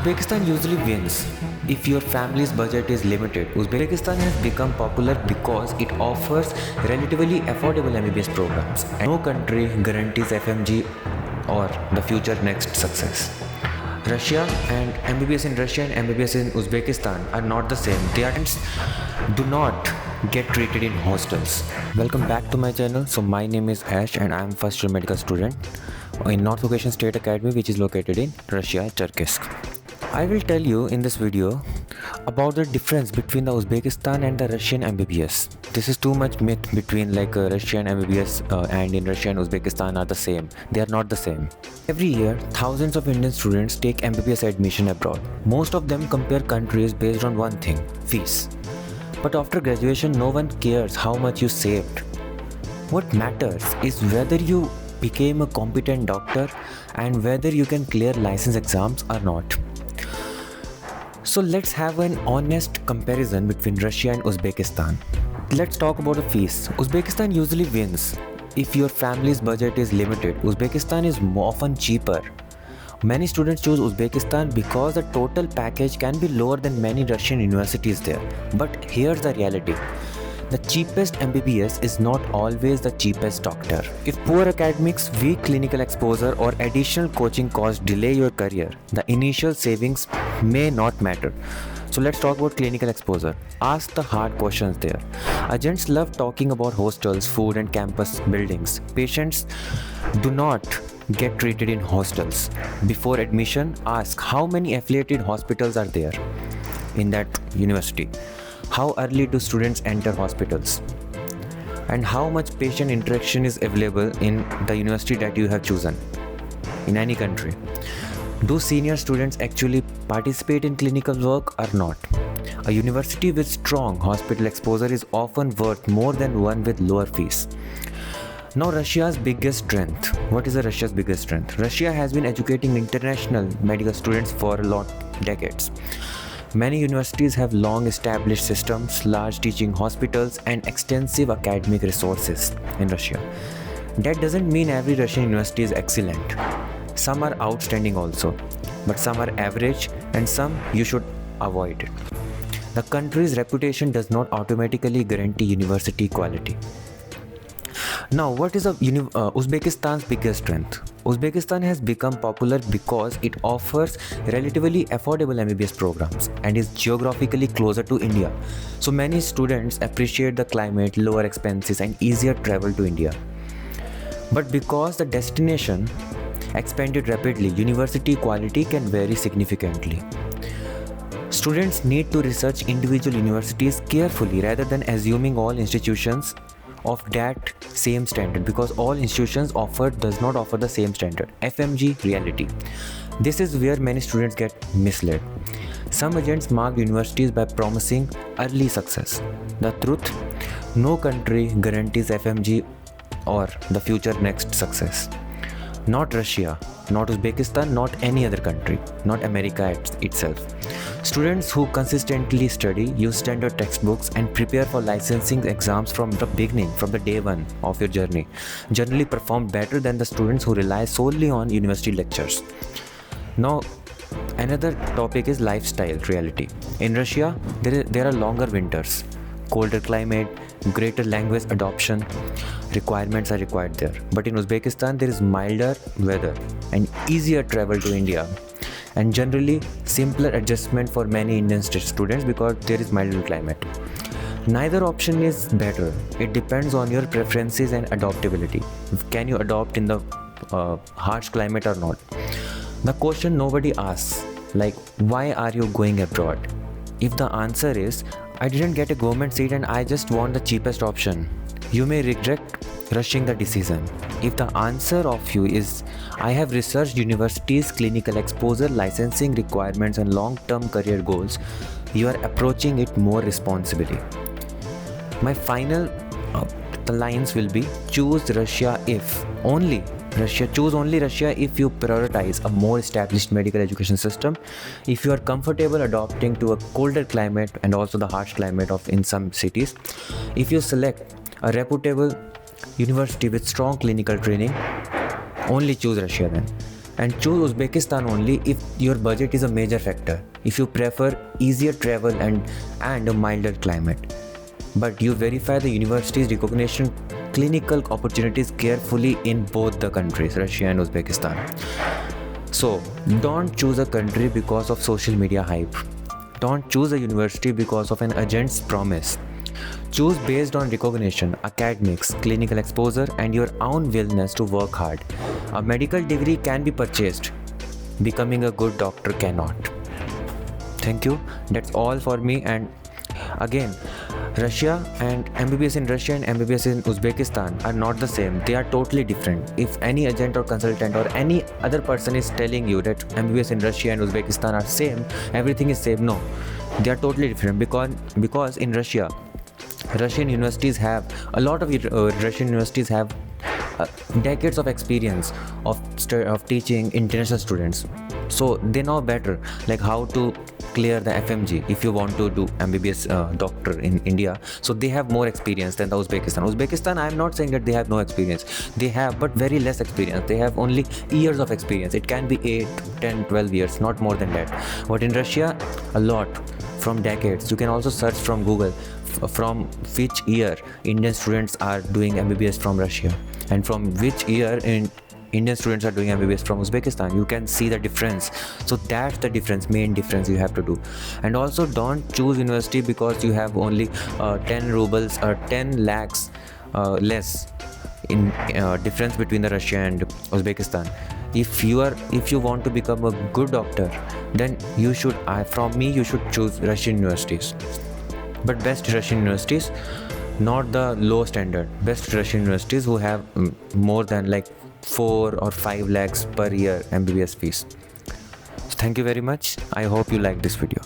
Uzbekistan usually wins if your family's budget is limited. Uzbekistan has become popular because it offers relatively affordable MBBS programs, and no country guarantees FMGE or the future next success. Russia and MBBS in Russia and MBBS in Uzbekistan are not the same. Their students do not get treated in hostels. Welcome back to my channel. So my name is Ash and I am first year medical student in North Caucasian State Academy, which is located in Russia, Cherkassk. I will tell you in this video about the difference between the Uzbekistan and the Russian MBBS. This is too much myth between Russian MBBS and in Russia and Uzbekistan are the same. They are not the same. Every year, thousands of Indian students take MBBS admission abroad. Most of them compare countries based on one thing, fees. But after graduation, no one cares how much you saved. What matters is whether you became a competent doctor and whether you can clear license exams or not. So let's have an honest comparison between Russia and Uzbekistan. Let's talk about the fees. Uzbekistan usually wins if your family's budget is limited. Uzbekistan is often cheaper. Many students choose Uzbekistan because the total package can be lower than many Russian universities there. But here's the reality. The cheapest MBBS is not always the cheapest doctor. If poor academics, weak clinical exposure or additional coaching costs delay your career, the initial savings may not matter. So let's talk about clinical exposure. Ask the hard questions there. Agents love talking about hostels, food and campus buildings. Patients do not get treated in hostels. Before admission, ask how many affiliated hospitals are there in that university. How early do students enter hospitals? And how much patient interaction is available in the university that you have chosen in any country? Do senior students actually participate in clinical work or not? A university with strong hospital exposure is often worth more than one with lower fees. Now, Russia's biggest strength. What is Russia's biggest strength? Russia has been educating international medical students for decades. Many universities have long established systems, large teaching hospitals, and extensive academic resources in Russia. That doesn't mean every Russian university is excellent. Some are outstanding also, but some are average and some you should avoid it. The country's reputation does not automatically guarantee university quality. Now, what is Uzbekistan's biggest strength? Uzbekistan has become popular because it offers relatively affordable MBBS programs and is geographically closer to India. So many students appreciate the climate, lower expenses and easier travel to India. But because the destination expanded rapidly, university quality can vary significantly. Students need to research individual universities carefully rather than assuming all institutions of that same standard, because all institutions does not offer the same standard. FMGE reality. This is where many students get misled. Some agents mark universities by promising early success. The truth, no country guarantees FMGE or the future next success. Not Russia, not Uzbekistan, not any other country, not America itself. Students who consistently study, use standard textbooks and prepare for licensing exams from the beginning, from the day one of your journey, generally perform better than the students who rely solely on university lectures. Now, another topic is lifestyle reality. In Russia, there are longer winters, colder climate, greater language adoption requirements are required there. But in Uzbekistan, there is milder weather and easier travel to India, and generally simpler adjustment for many Indian students because there is milder climate. Neither option is better. It depends on your preferences and adaptability. Can you adopt in the harsh climate or not? The question nobody asks, like, why are you going abroad? If the answer is, I didn't get a government seat and I just want the cheapest option, you may regret rushing the decision. If the answer of you is, I have researched universities, clinical exposure, licensing requirements and long-term career goals, you are approaching it more responsibly. My final lines will be, choose Russia if only choose only Russia if you prioritize a more established medical education system, if you are comfortable adapting to a colder climate and also the harsh climate in some cities, if you select a reputable university with strong clinical training, only choose Russia then. And choose Uzbekistan only if your budget is a major factor, if you prefer easier travel and a milder climate. But you verify the university's recognition clinical opportunities carefully in both the countries, Russia and Uzbekistan. So don't choose a country because of social media hype. Don't choose a university because of an agent's promise. Choose based on recognition, academics, clinical exposure, and your own willingness to work hard. A medical degree can be purchased. Becoming a good doctor cannot. Thank you. That's all for me. And again, Russia and MBBS in Russia and MBBS in Uzbekistan are not the same. They are totally different. If any agent or consultant or any other person is telling you that MBBS in Russia and Uzbekistan are same, everything is same, no. They are totally different because in Russia, Russian universities have a lot of Russian universities have decades of experience of teaching international students, so they know better like how to clear the FMG if you want to do MBBS doctor in India. So they have more experience than the Uzbekistan. I am not saying that they have no experience, they have, but very less experience. They have only years of experience. It can be 8, 10, 12 years, not more than that. But in Russia, a lot, from decades. You can also search from Google from which year Indian students are doing MBBS from Russia and from which year Indian students are doing MBBS from Uzbekistan. You can see the difference. So that's the main difference you have to do. And also don't choose university because you have only 10 rubles or 10 lakhs less in difference between the Russia and Uzbekistan. If you want to become a good doctor, then you should choose Russian universities. But best Russian universities, not the low standard. Best Russian universities who have more than like 4 or 5 lakhs per year MBBS fees. So thank you very much. I hope you like this video.